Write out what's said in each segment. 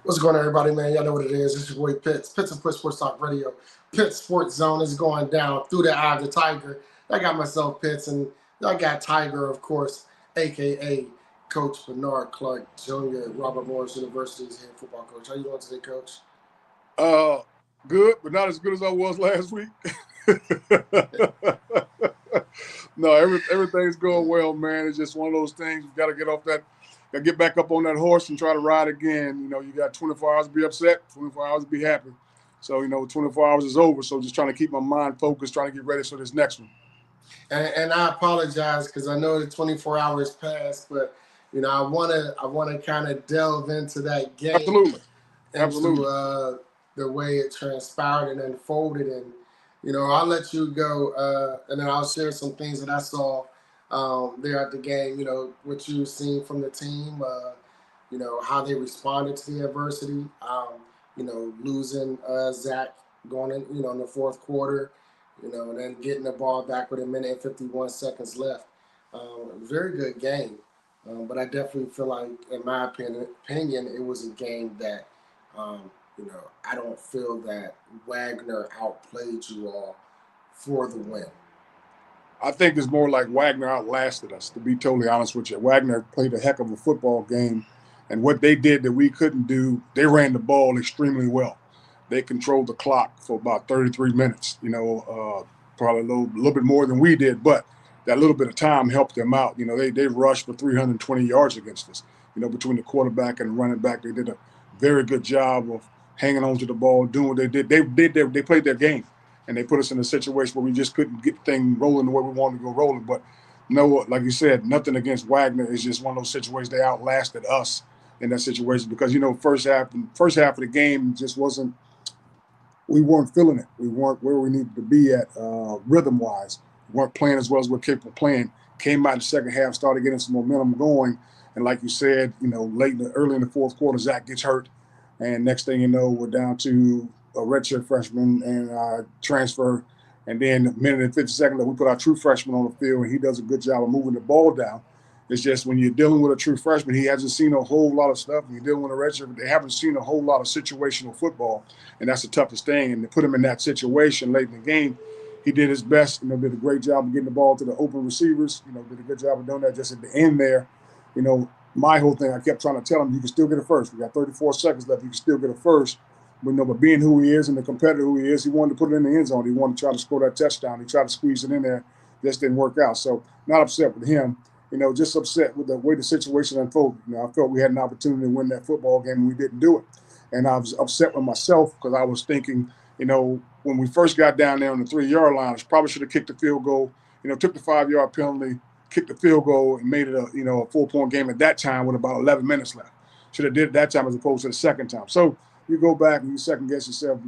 What's going on, everybody, man? Y'all know what it is. It's your boy Pitts. Pitts and Push Sports Talk Radio. Pitts Sports Zone is going down through the eye of the Tiger. I got myself Pitts, and I got Tiger, of course, a.k.a. Coach Bernard Clark Jr. at Robert Morris University's head football coach. How you doing today, Coach? Good, but not as good as I was last week. No, everything's going well, man. It's just one of those things. You got to get off that, got to get back up on that horse and try to ride again. You know, you got 24 hours to be upset, 24 hours to be happy. So, 24 hours is over. So just trying to keep my mind focused, trying to get ready for this next one. And I apologize because I know the 24 hours passed, but I wanna kind of delve into that game. Absolutely. Into the way it transpired and unfolded, and I'll let you go, and then I'll share some things that I saw there at the game. What you've seen from the team. How they responded to the adversity. Losing Zach going in the fourth quarter. And then getting the ball back with 1 minute and 51 seconds left. Very good game. But I definitely feel like, in my opinion, it was a game that, I don't feel that Wagner outplayed you all for the win. I think it's more like Wagner outlasted us, to be totally honest with you. Wagner played a heck of a football game, and what they did that we couldn't do, they ran the ball extremely well. They controlled the clock for about 33 minutes, probably a little bit more than we did, but that little bit of time helped them out. They rushed for 320 yards against us. Between the quarterback and the running back, they did a very good job of hanging on to the ball, doing what they did. They played their game, and they put us in a situation where we just couldn't get things rolling the way we wanted to go rolling. But no, like you said, nothing against Wagner. It's just one of those situations. They outlasted us in that situation because first half of the game just wasn't. We weren't feeling it. We weren't where we needed to be at rhythm-wise. We weren't playing as well as we're capable of playing. Came out in the second half, started getting some momentum going. And like you said, early in the fourth quarter, Zach gets hurt. And next thing you know, we're down to a redshirt freshman and transfer. And then 1 minute and 50 seconds later, we put our true freshman on the field, and he does a good job of moving the ball down. It's just when you're dealing with a true freshman, he hasn't seen a whole lot of stuff. When you're dealing with a redshirt, they haven't seen a whole lot of situational football, and that's the toughest thing. And to put him in that situation late in the game, he did his best. Did a great job of getting the ball to the open receivers. Did a good job of doing that. Just at the end there, my whole thing, I kept trying to tell him, you can still get a first. We got 34 seconds left. You can still get a first. But being who he is and the competitor who he is, he wanted to put it in the end zone. He wanted to try to score that touchdown. He tried to squeeze it in there. Just didn't work out. So not upset with him. Just upset with the way the situation unfolded. I felt we had an opportunity to win that football game, and we didn't do it. And I was upset with myself because I was thinking, when we first got down there on the 3-yard line, I probably should have kicked the field goal, took the 5-yard penalty, kicked the field goal, and made it a 4-point game at that time with about 11 minutes left. Should have did it that time as opposed to the second time. So you go back and you second guess yourself,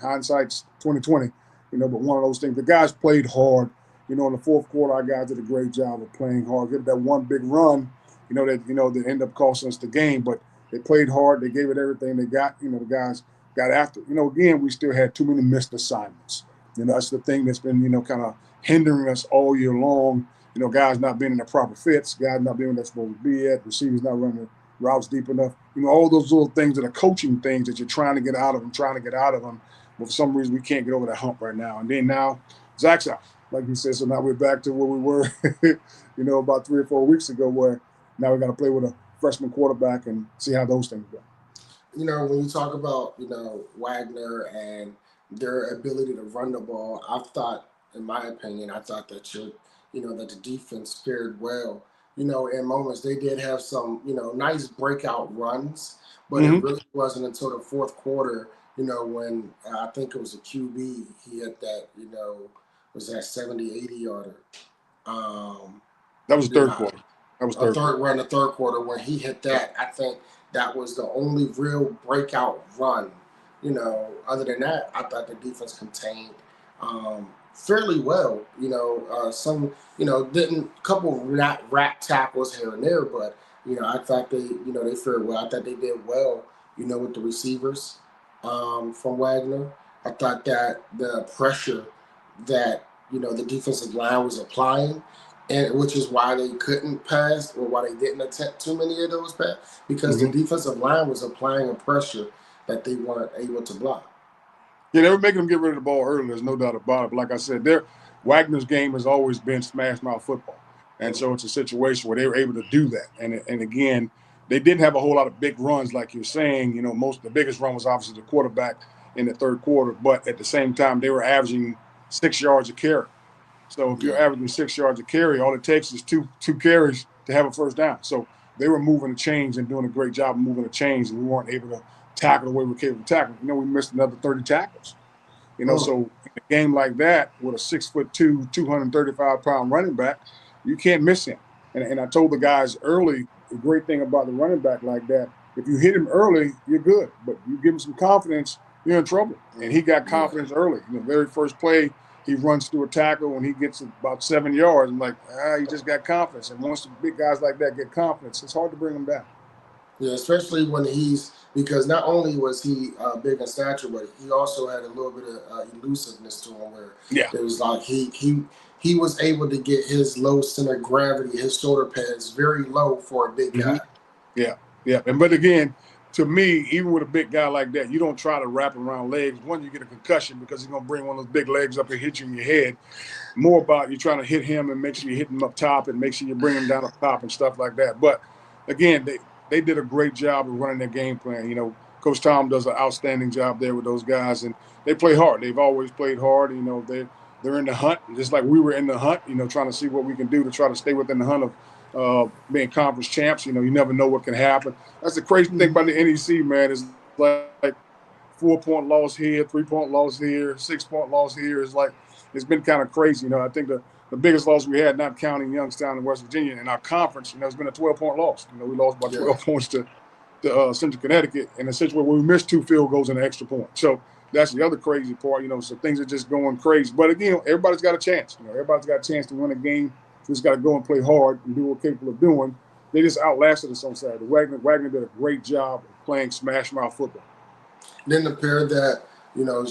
hindsight's 2020, but one of those things. The guys played hard. In the fourth quarter, our guys did a great job of playing hard. Get that one big run, that ended up costing us the game. But they played hard. They gave it everything they got. The guys got after. Again, we still had too many missed assignments. That's the thing that's been, kind of hindering us all year long. Guys not being in the proper fits, guys not being where they're supposed to be at, receivers not running routes deep enough. All those little things that are coaching things that you're trying to get out of them. But for some reason, we can't get over that hump right now. And then now, Zach's out. Like you said, so now we're back to where we were, about 3 or 4 weeks ago, where now we got to play with a freshman quarterback and see how those things go. When you talk about, Wagner and their ability to run the ball, I thought, in my opinion, that that the defense fared well. In moments they did have some, nice breakout runs, but It really wasn't until the fourth quarter, when I think it was a QB, he had that, was that 70, 80 yarder. That was third quarter. That was third run, the third quarter, when he hit that. I think that was the only real breakout run. Other than that, I thought the defense contained fairly well. Some, didn't couple rat tackles here and there, but I thought they, they fared well. I thought they did well, with the receivers from Wagner. I thought that the pressure that the defensive line was applying, and which is why they couldn't pass or why they didn't attempt too many of those passes because the Hmm. defensive line was applying a pressure that they weren't able to block. Yeah, they were making them get rid of the ball early. There's no doubt about it. But like I said, Wagner's game has always been smash mouth football, and so it's a situation where they were able to do that. And again, they didn't have a whole lot of big runs, like you're saying. Most the biggest run was obviously the quarterback in the third quarter, but at the same time, they were averaging 6 yards a carry. So if you're Yeah. averaging 6 yards a carry, all it takes is two carries to have a first down. So they were moving the chains and doing a great job of moving the chains, and we weren't able to tackle the way we were capable of tackling. We missed another 30 tackles. Mm. So in a game like that with a 6'2", 235-pound running back, you can't miss him. And I told the guys early, the great thing about the running back like that, if you hit him early, you're good. But you give him some confidence, you're in trouble. And he got Yeah. confidence early. The very first play, he runs through a tackle and he gets about 7 yards. I'm like, he just got confidence. And once the big guys like that get confidence, it's hard to bring them down. Yeah, especially when he's because not only was he big in stature, but he also had a little bit of elusiveness to him, where Yeah. it was like he was able to get his low center of gravity, his shoulder pads very low for a big Hmm. guy. Yeah, yeah. But again, to me, even with a big guy like that, you don't try to wrap him around legs. One, you get a concussion because he's gonna bring one of those big legs up and hit you in your head. More about you trying to hit him and make sure you hit him up top and make sure you bring him down up top and stuff like that. But again, they did a great job of running their game plan. Coach Tom does an outstanding job there with those guys, and they play hard. They've always played hard. They're in the hunt, just like we were in the hunt. Trying to see what we can do to try to stay within the hunt of being conference champs. You never know what can happen. That's the crazy thing about the NEC, man. Is like 4 point loss here, 3 point loss here, 6 point loss here. It's been kind of crazy. I think the biggest loss we had, not counting Youngstown and West Virginia in our conference, it's been a 12-point loss. We lost by Yeah, 12 points to Central Connecticut in a situation where we missed 2 field goals and an extra point. So that's the other crazy part. So things are just going crazy. But again, everybody's got a chance. Everybody's got a chance to win a game. We just got to go and play hard and do what we're capable of doing. They just outlasted us on Saturday. Wagner did a great job of playing smash mouth football. then the pair that you know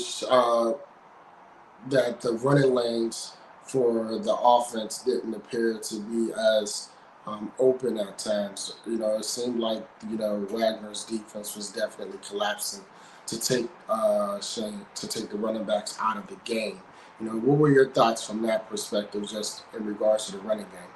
that the running lanes for the offense didn't appear to be as open at times. It seemed like Wagner's defense was definitely collapsing to take the running backs out of the game. What were your thoughts from that perspective, just in regards to the running game?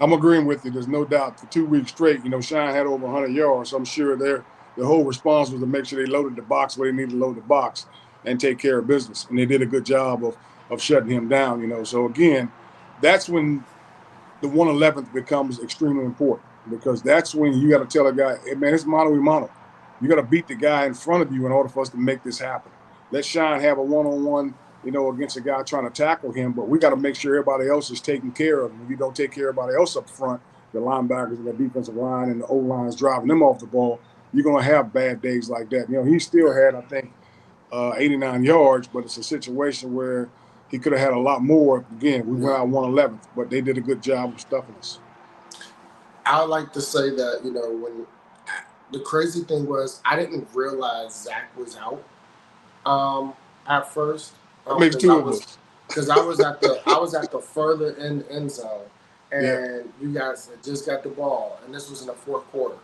I'm agreeing with you. There's no doubt for 2 weeks straight, Shine had over 100 yards. So I'm sure the whole response was to make sure they loaded the box where they needed to load the box and take care of business. And they did a good job of shutting him down. So again, that's when the 111th becomes extremely important because that's when you got to tell a guy, hey, man, it's mano a mano. You got to beat the guy in front of you in order for us to make this happen. Let Shine have a one-on-one, against a guy trying to tackle him, but we got to make sure everybody else is taken care of. And if you don't take care of everybody else up front, the linebackers and the defensive line and the O-line is driving them off the ball, you're going to have bad days like that. He still had, I think, 89 yards, but it's a situation where he could have had a lot more. Again, we went Yeah. out 111th, but they did a good job of stuffing us. I would like to say that when the crazy thing was I didn't realize Zach was out at first That makes because I two of was us. at the further end zone, Yeah. and you guys had just got the ball, and this was in the fourth quarter,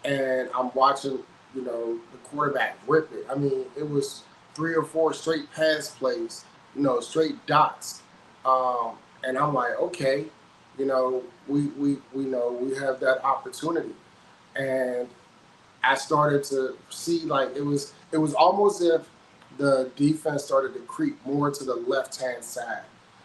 and I'm watching the quarterback rip it. I mean, it was 3 or 4 straight pass plays, straight dots, and I'm like, okay, we know we have that opportunity, and I started to see like it was almost as if the defense started to creep more to the left hand side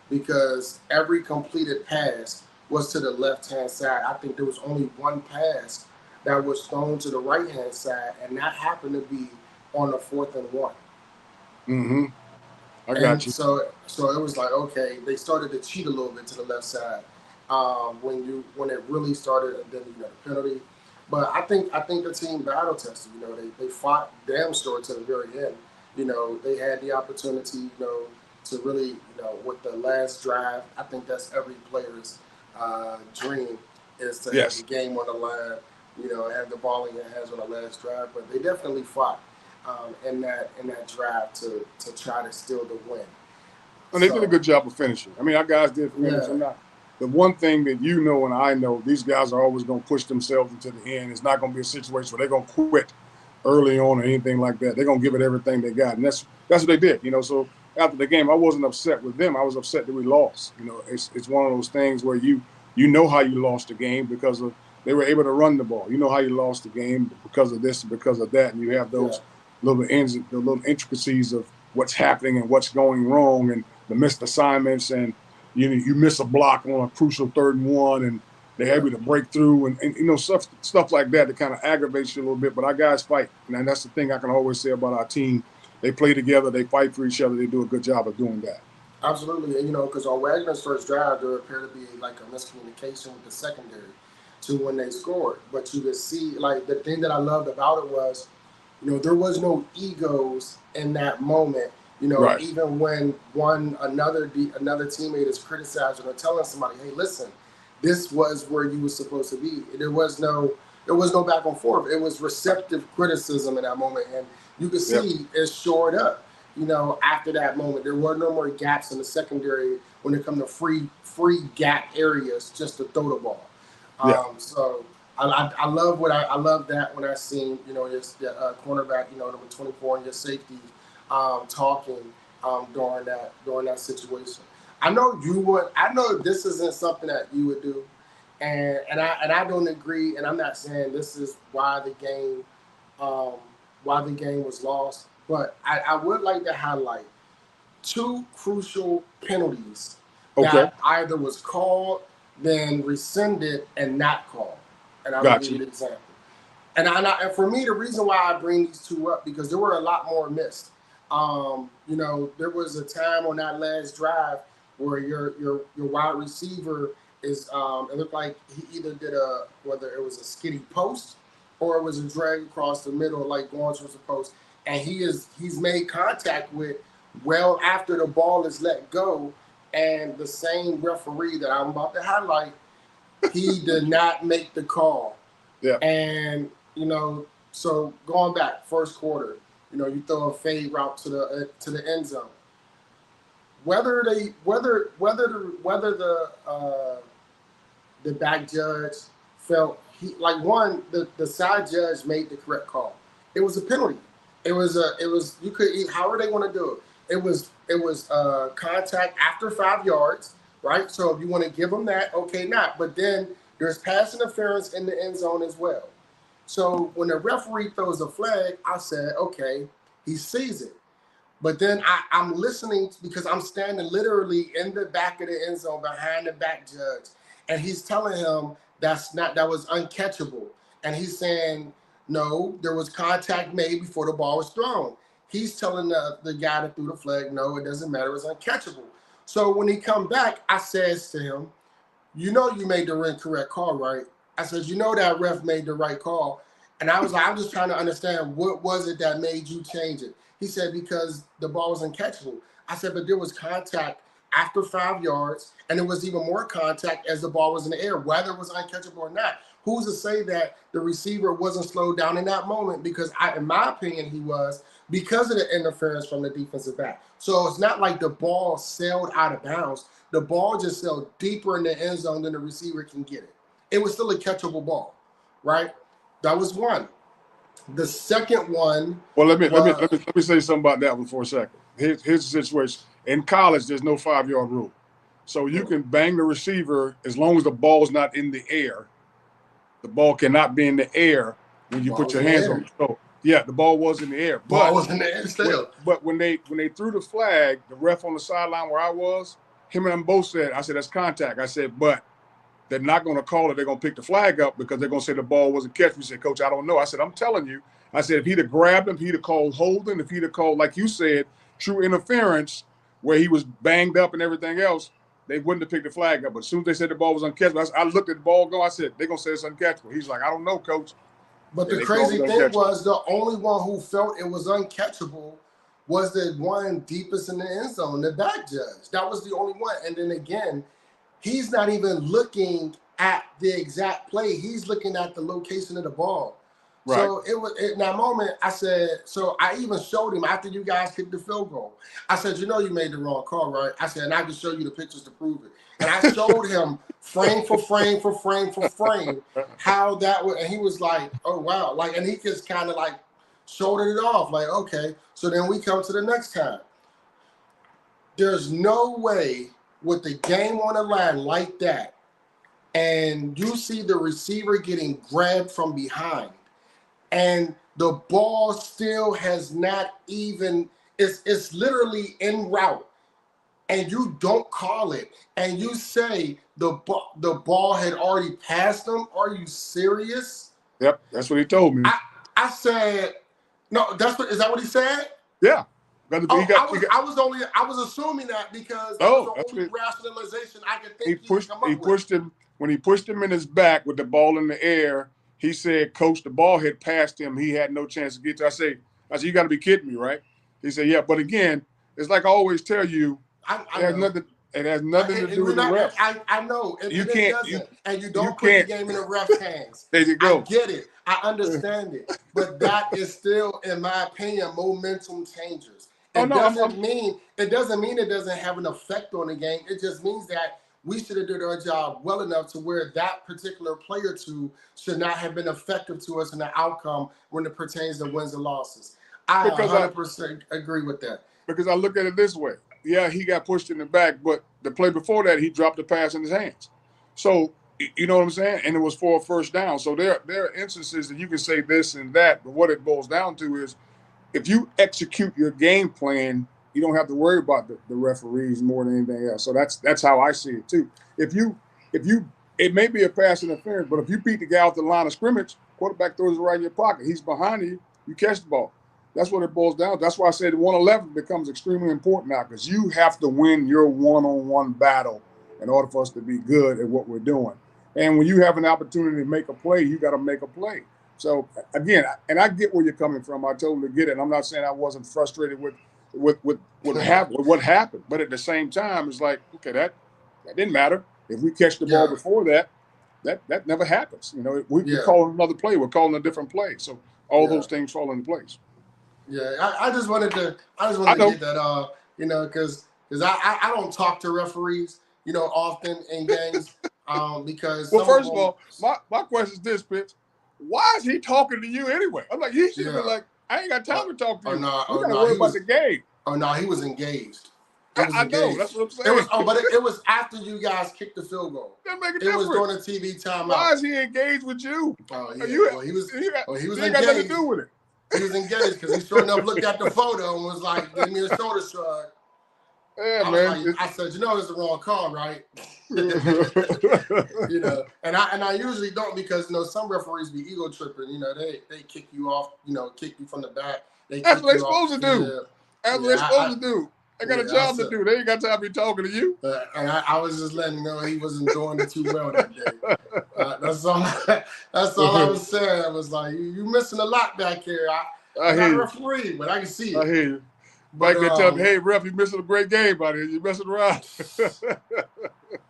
because every completed pass was to the left hand side. I think there was only one pass that was thrown to the right hand side, and that happened to be on the 4th and 1. Mm-hmm. I got And you. so it was like, okay, they started to cheat a little bit to the left side when it really started, and then you got a penalty. But I think the team battle tested. They fought damn sure to the very end. They had the opportunity, to really, with the last drive. I think that's every player's dream is to have the Yes. game on the line. Have the ball in your hands on the last drive. But they definitely fought in that drive to try to steal the win. And they did a So good job of finishing. I mean, our guys did finish. yeah, I'm not. the one thing that you know and I know, these guys are always going to push themselves into the end. It's not going to be a situation where they're going to quit early on or anything like that. They're going to give it everything they got, and that's what they did. So after the game, I wasn't upset with them. I was upset that we lost. It's one of those things where you know how you lost the game because of they were able to run the ball. You know how you lost the game because of this and because of that, and you have Yeah, those the little intricacies of what's happening and what's going wrong, and the missed assignments, and you miss a block on a crucial 3rd and 1, and they're yeah. able to break through, and stuff like that that kind of aggravates you a little bit. But our guys fight, and that's the thing I can always say about our team. They play together, they fight for each other, they do a good job of doing that. Absolutely, and because on Wagner's first drive, there appeared to be like a miscommunication with the secondary to when they scored. But you could see, like the thing that I loved about it was, there was no egos in that moment. Right. Even when another teammate is criticizing or telling somebody, "Hey, listen, this was where you were supposed to be." There was no back and forth. It was receptive criticism in that moment, and you could Yep. see it shored up. After that moment, there were no more gaps in the secondary when it come to free gap areas just to throw the ball. Yeah. So I love I love that when I seen your cornerback number 24 and your safety talking during that situation. I know this isn't something that you would do, and I don't agree. And I'm not saying this is um, why the game was lost, but I would like to highlight two crucial penalties Okay. that either was called, then rescinded, and not called. And I'm gonna give Gotcha. you an example. And for me, the reason why I bring these two up because there were a lot more missed. There was a time on that last drive where your wide receiver is it looked like he either did whether it was a skitty post or it was a drag across the middle, like going towards the post, and he's made contact with well after the ball is let go, and the same referee that I'm about to highlight, he did not make the call. Yeah. And so going back first quarter, you throw a fade route to the end zone. Whether the back judge felt the side judge made the correct call. It was a penalty. It was you could however they want to do it. It was contact after 5 yards, right? So if you want to give them that, okay, not. But then there's pass interference in the end zone as well. So when the referee throws a flag, I said, okay, he sees it. But then I'm listening because I'm standing literally in the back of the end zone behind the back judge. And he's telling him that was uncatchable. And he's saying, no, there was contact made before the ball was thrown. He's telling the guy that threw the flag, no, it doesn't matter, it's uncatchable. So when he come back, I says to him, you made the incorrect call, right? I said, that ref made the right call. And I was like, I'm just trying to understand what was it that made you change it? He said, because the ball was uncatchable. I said, but there was contact after 5 yards, and there was even more contact as the ball was in the air, whether it was uncatchable or not. Who's to say that the receiver wasn't slowed down in that moment? Because in my opinion, he was because of the interference from the defensive back. So it's not like the ball sailed out of bounds. The ball just sailed deeper in the end zone than the receiver can get it. It was still a catchable ball, right? That was one. The second one Well, let me let me was let me let me say something about that one for a second. Here's the situation. In college, there's no 5 yard rule, so you can bang the receiver as long as the ball's not in the air. The ball cannot be in the air when you ball put was your in the hands on air. it. So yeah, the ball was in the air, Ball but was in the air still. when they threw the flag, the ref on the sideline where I was, him and them both said, I said that's contact. I said, but they're not going to call it. They're going to pick the flag up because they're going to say the ball wasn't catch. We said, Coach, I don't know. I said, I'm telling you. I said, if he'd have grabbed him, he'd have called holding. If he'd have called, like you said, true interference, where he was banged up and everything else, they wouldn't have picked the flag up. But as soon as they said the ball was uncatchable, I looked at the ball go. I said, they're going to say it's uncatchable. He's like, I don't know, Coach. But And the they called crazy it thing uncatchable. was the only one who felt it was uncatchable was the one deepest in the end zone, the back judge. That was the only one. And then again, he's not even looking at the exact play. He's looking at the location of the ball. Right. So it was in that moment. I said, so I even showed him after you guys kicked the field goal. I said, you know, you made the wrong call, right? I said, and I can show you the pictures to prove it. And I showed him frame for frame for frame for frame how that would, and he was like, oh wow, like, and he just kind of like shouldered it off, like, okay. So then we come to the next time. There's no way with the game on the line like that, and you see the receiver getting grabbed from behind, and the ball still has not even, it's literally en route, and you don't call it, and you say the ball had already passed them. Are you serious? Yep, that's what he told me. I said, no, is that what he said? Yeah. Oh, I was assuming that because that was the only rationalization I could think he could come up with. When he pushed him in his back with the ball in the air, he said, Coach, the ball had passed him. He had no chance to get to. I said, you got to be kidding me, right? He said, yeah. But again, it's like I always tell you, it has nothing to do with the refs. I know. And you it can't, doesn't. And you don't put the game in the ref's hands. There you go. I get it. I understand it. But that is still, in my opinion, momentum changers. It doesn't mean it doesn't have an effect on the game. It just means that we should have done our job well enough to where that particular play or two should not have been effective to us in the outcome when it pertains to wins and losses. I 100% agree with that. Because I look at it this way. Yeah, he got pushed in the back, but the play before that, he dropped the pass in his hands. So, you know what I'm saying? And it was for a first down. So there are instances that you can say this and that, but what it boils down to is if you execute your game plan, you don't have to worry about the referees more than anything else. So that's how I see it too. If you it may be a pass interference, but if you beat the guy off the line of scrimmage, quarterback throws it right in your pocket. He's behind you, you catch the ball. That's what it boils down to. That's why I said 111 becomes extremely important now because you have to win your one-on-one battle in order for us to be good at what we're doing. And when you have an opportunity to make a play, you got to make a play. So again, and I get where you're coming from. I totally get it. I'm not saying I wasn't frustrated with what happened, but at the same time, it's like, okay, that didn't matter. If we catch the ball before that never happens. You know, we're calling another play. We're calling a different play. So all those things fall into place. Yeah, I just wanted to get that you know, because I don't talk to referees, you know, often in games because first of all, my question is this, Pitts. Why is he talking to you anyway? I'm like, he should have been like, I ain't got time to talk to you. We got to worry about the game. Oh no, he was engaged. I know, that's what I'm saying. It was after you guys kicked the field goal. That make a difference. It was during the TV timeout. Why is he engaged with you? Oh yeah, he was engaged. Got nothing to do with it. He was engaged because he sure enough looked at the photo and was like, give me a shoulder shrug. Yeah, man. I said, you know, it's the wrong call, right? You know, and I usually don't because you know some referees be ego tripping. You know, they kick you off. You know, kick you from the back. That's what they're supposed to do. That's what they're supposed to do. They got a job to do. They ain't got time to be talking to you. And I was just letting him know he wasn't doing it too well that day. That's all I was saying. I was like, you missing a lot back here. I'm not a referee, but I can see it. I hear you. Back there telling me, hey, ref, you missing a great game out here. You messing around.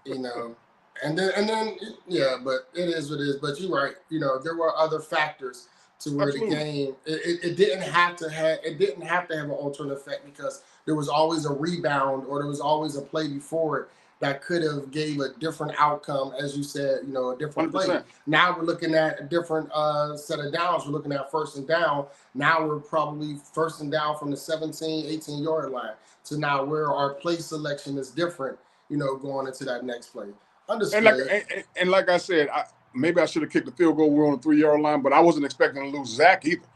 You know, and then, yeah, but it is what it is. But you're right. You know, there were other factors to where the game, it didn't have to have an alternate effect because there was always a rebound or there was always a play before it that could have gave a different outcome, as you said, you know, a different 100%. play. Now we're looking at a different set of downs. We're looking at first and down. Now we're probably first and down from the 17, 18-yard line to now where our play selection is different, you know, going into that next play. Understood. And like I said, maybe I should have kicked the field goal. We're on the 3-yard line, but I wasn't expecting to lose Zach either.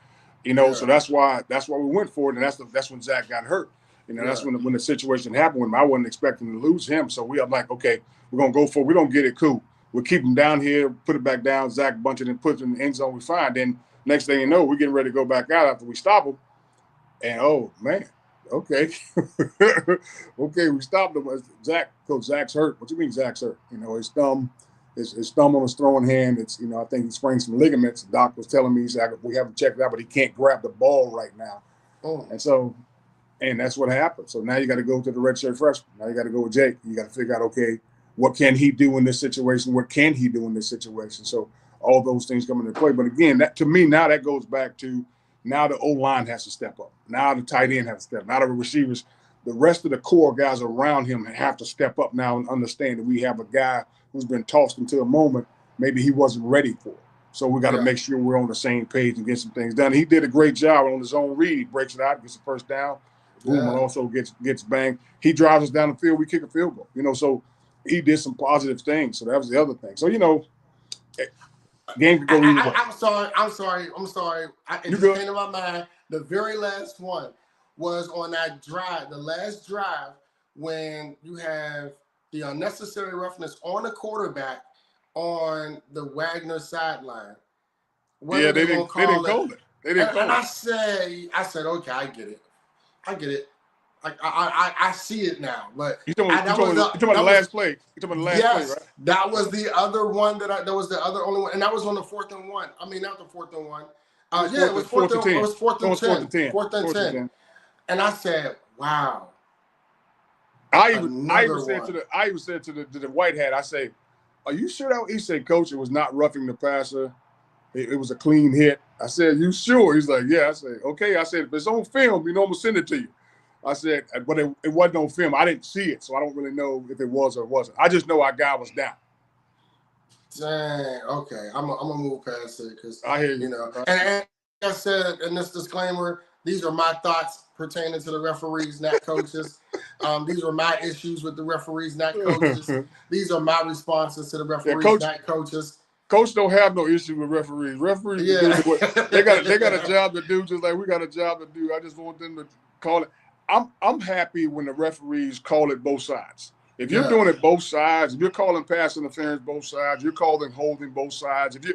You know, so that's why we went for it, and that's when Zach got hurt. You know, that's when the situation happened with him. I wasn't expecting to lose him. So we are like, okay, we're going to go for it. We don't get it, cool. We'll keep him down here, put it back down. Zach bunch it and put it in the end zone. We fine. Then next thing you know, we're getting ready to go back out after we stop him. And, oh, man, okay. Okay, we stopped him. Coach Zach's hurt. What do you mean Zach's hurt? You know, his thumb on his throwing hand. It's, you know, I think he sprained some ligaments. The doc was telling me, he said, we haven't checked it out, but he can't grab the ball right now. Oh. And that's what happened. So now you got to go to the redshirt freshman. Now you got to go with Jake. You got to figure out, okay, what can he do in this situation? What can he do in this situation? So all those things come into play. But again, that to me now that goes back to now the O line has to step up. Now the tight end has to step up. Now the receivers, the rest of the core guys around him have to step up now and understand that we have a guy who's been tossed into a moment maybe he wasn't ready for. So we got to Yeah. make sure we're on the same page and get some things done. He did a great job on his own read. He breaks it out, gets the first down, boom, and Yeah. also gets banged. He drives us down the field. We kick a field goal. So he did some positive things. So that was the other thing. So game could go either way. I'm sorry. It You just good? came to my mind. The very last one was on that drive, the last drive, when you have the unnecessary roughness on the quarterback on the Wagner sideline. What Yeah, are they they going didn't to they didn't call it? call it. They didn't And call it. I said, okay, I get it. I get it. I see it now. But You talking, you that was talking, you talking about the that was last play. You talking about the last play, right? yes, that was the other one that was the other only one, and that was on the 4th and 1. I mean, not the 4th and 1. It was Yeah, it was fourth and it 10. was fourth No, and it's fourth and ten, 10. fourth and Fourth and ten, 10. and I said, "Wow, I even another said one." to the white hat, I say, "Are you sure that?" He said, "Coach, it was not roughing the passer. It was a clean hit." I said, "You sure?" He's like, "Yeah." I said, "Okay." I said, "If it's on film, I'm gonna send it to you." I said, "But it wasn't on film. I didn't see it, so I don't really know if it was or wasn't. I just know our guy was down." Dang. Okay, I'm gonna move past it because I hear you you. know, and like I said in this disclaimer, these are my thoughts pertaining to the referees, not coaches. These are my issues with the referees, not coaches. These are my responses to the Yeah, referees, coach. not coaches. Coach don't have no issue with referees. Referees are Yeah. doing what they got a job to do, just like we got a job to do. I just want them to call it. I'm happy when the referees call it both sides. If you're Yeah. doing it both sides, if you're calling pass interference both sides, you're calling holding both sides. If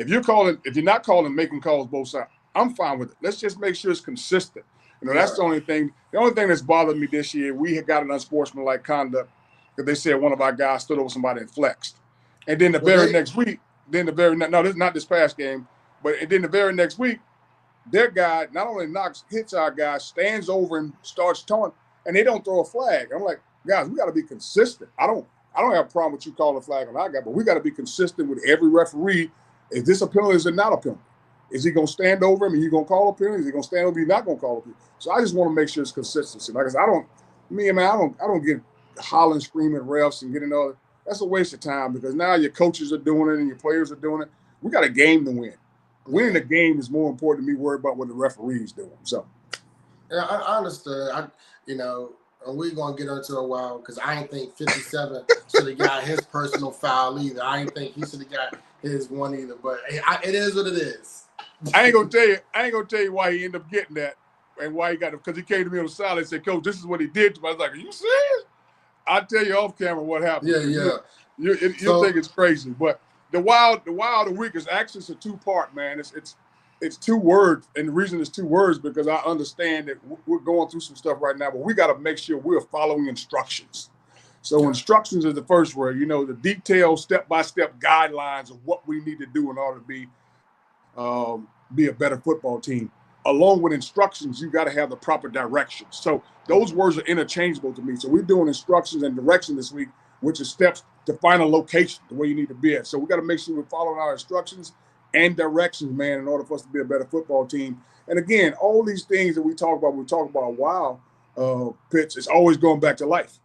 you're not calling making calls both sides, I'm fine with it. Let's just make sure it's consistent. That's Yeah. the only thing. The only thing that's bothered me this year, we had got an unsportsmanlike conduct because they said one of our guys stood over somebody and flexed. And then the Well, very next week, no, this is not this past game, and then the very next week, their guy not only hits our guy, stands over and starts taunting, and they don't throw a flag. I'm like, guys, we got to be consistent. I don't have a problem with you calling a flag on our guy, but we got to be consistent with every referee. Is this a penalty? Is it not a penalty? Is he going to stand over him and you going to call a penalty? Is he going to stand over you? Not going to call a penalty? So I just want to make sure it's consistency. Like I said, I don't get hollering, screaming refs and getting other. That's a waste of time because now your coaches are doing it and your players are doing it. We got a game to win. Winning the game is more important to me. Worried about what the referee's doing. So yeah, I understood. And we're gonna get into a while because I ain't think 57 should have got his personal foul either. I ain't think he should have got his one either. But it is what it is. I ain't gonna tell you why he ended up getting that and why he got it because he came to me on the side and said, "Coach, this is what he did to me." I was like, "Are you serious?" I'll tell you off camera what happened. Yeah, yeah. You think it's crazy, but the wild of the week is actually it's a two-part, man. It's two words, and the reason it's two words because I understand that we're going through some stuff right now, but we got to make sure we're following instructions. So instructions is the first word. The detailed step-by-step guidelines of what we need to do in order to be a better football team. Along with instructions, you got to have the proper directions. So those words are interchangeable to me. So we're doing instructions and direction this week, which is steps to find a location the way you need to be at. So we got to make sure we're following our instructions and directions, man, in order for us to be a better football team. And again, all these things that we talk about wow, Pitts, it's always going back to life.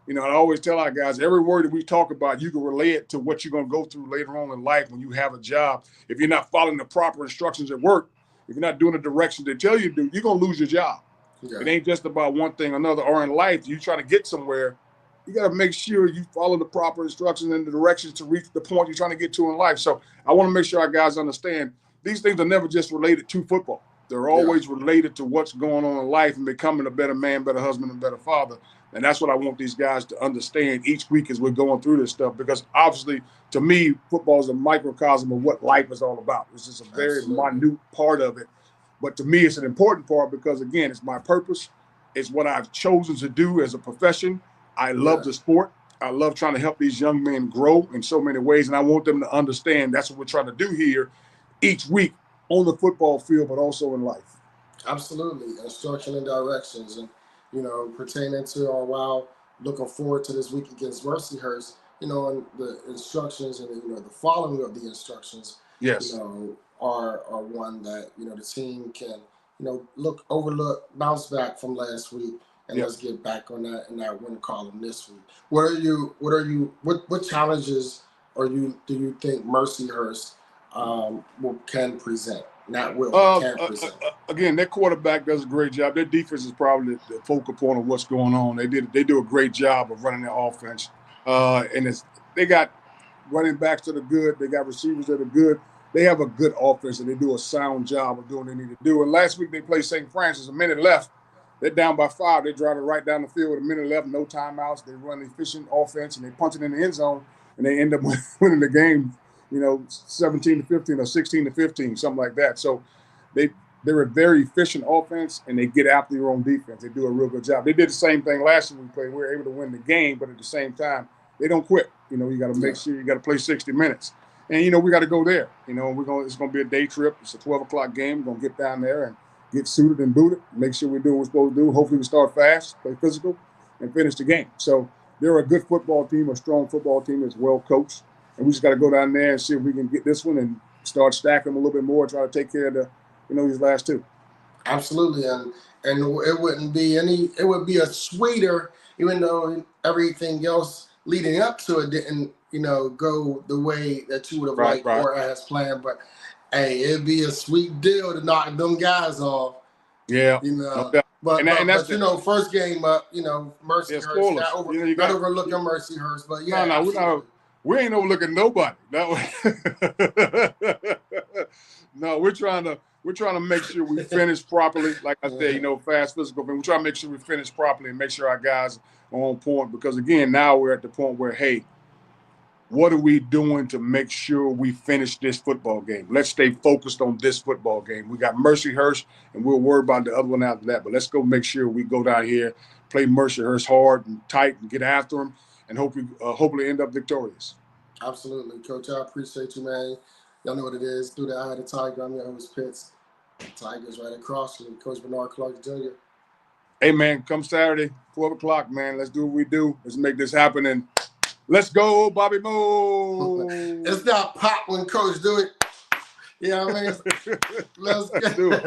I always tell our guys, every word that we talk about, you can relate it to what you're going to go through later on in life when you have a job. If you're not following the proper instructions at work, if you're not doing the directions they tell you to do, you're going to lose your job. Yeah. It ain't just about one thing or another. Or in life, you trying to get somewhere, you got to make sure you follow the proper instructions and the directions to reach the point you're trying to get to in life. So I want to make sure our guys understand these things are never just related to football. They're always related to what's going on in life and becoming a better man, better husband, and better father. And that's what I want these guys to understand each week as we're going through this stuff. Because obviously, to me, football is a microcosm of what life is all about. It's just a very minute part of it. But to me, it's an important part because, again, it's my purpose. It's what I've chosen to do as a profession. I love the sport. I love trying to help these young men grow in so many ways. And I want them to understand that's what we're trying to do here each week on the football field, but also in life. Absolutely. Instruction and directions. And, pertaining to our looking forward to this week against Mercyhurst. and the instructions and the following of the instructions, Yes. are one that the team can overlook, bounce back from last week, and Yep. let's get back on that in that win column this week. What challenges do you think Mercyhurst can present? Not will, but can present. Again, their quarterback does a great job. Their defense is probably the focal point of what's going on. They do a great job of running their offense, and they got running backs that are good. They got receivers that are good. They have a good offense, and they do a sound job of doing what they need to do. And last week they played St. Francis. A minute left. They're down by 5. They drive it right down the field with a minute left, no timeouts. They run an efficient offense, and they punch it in the end zone, and they end up winning the game, 17-15 or 16-15, something like that. So they they're a very efficient offense, and they get after your own defense. They do a real good job. They did the same thing last year we played. We were able to win the game, but at the same time, they don't quit. You got to make sure you got to play 60 minutes. And, we got to go there. It's going to be a day trip. It's a 12 o'clock game. We're going to get down there and get suited and booted, make sure we're doing what we're supposed to do. Hopefully we start fast, play physical, and finish the game. So they're a good football team, a strong football team that's well coached. And we just got to go down there and see if we can get this one and start stacking them a little bit more, try to take care of these last two. Absolutely, and it would be a sweeter, even though everything else leading up to it didn't, go the way that you would have liked or as planned. But hey, it'd be a sweet deal to knock them guys off. Yeah. But first game up, Mercyhurst, not overlooking Mercyhurst, but yeah. No, we ain't overlooking nobody. No, we're trying to make sure we finish properly. Like I said, fast physical. We're trying to make sure we finish properly and make sure our guys are on point. Because again, now we're at the point where, hey, what are we doing to make sure we finish this football game? Let's stay focused on this football game. We got Mercyhurst, and we'll worry about the other one after that. But let's go make sure we go down here, play Mercyhurst hard and tight, and get after them, and hopefully end up victorious. Absolutely, Coach. I appreciate you, man. Y'all know what it is. Through the eye of the tiger, I'm your host, Pitts. Tigers right across from me, Coach Bernard Clark Jr. Hey, man, come Saturday, 12 o'clock, man. Let's do what we do. Let's make this happen, and let's go, Bobby Moe. It's not pop when Coach do it. Yeah, I mean, let's do it.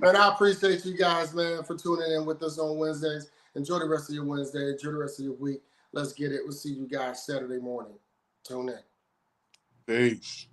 Man, I appreciate you guys, man, for tuning in with us on Wednesdays. Enjoy the rest of your Wednesday. Enjoy the rest of your week. Let's get it. We'll see you guys Saturday morning. Tune in. Peace.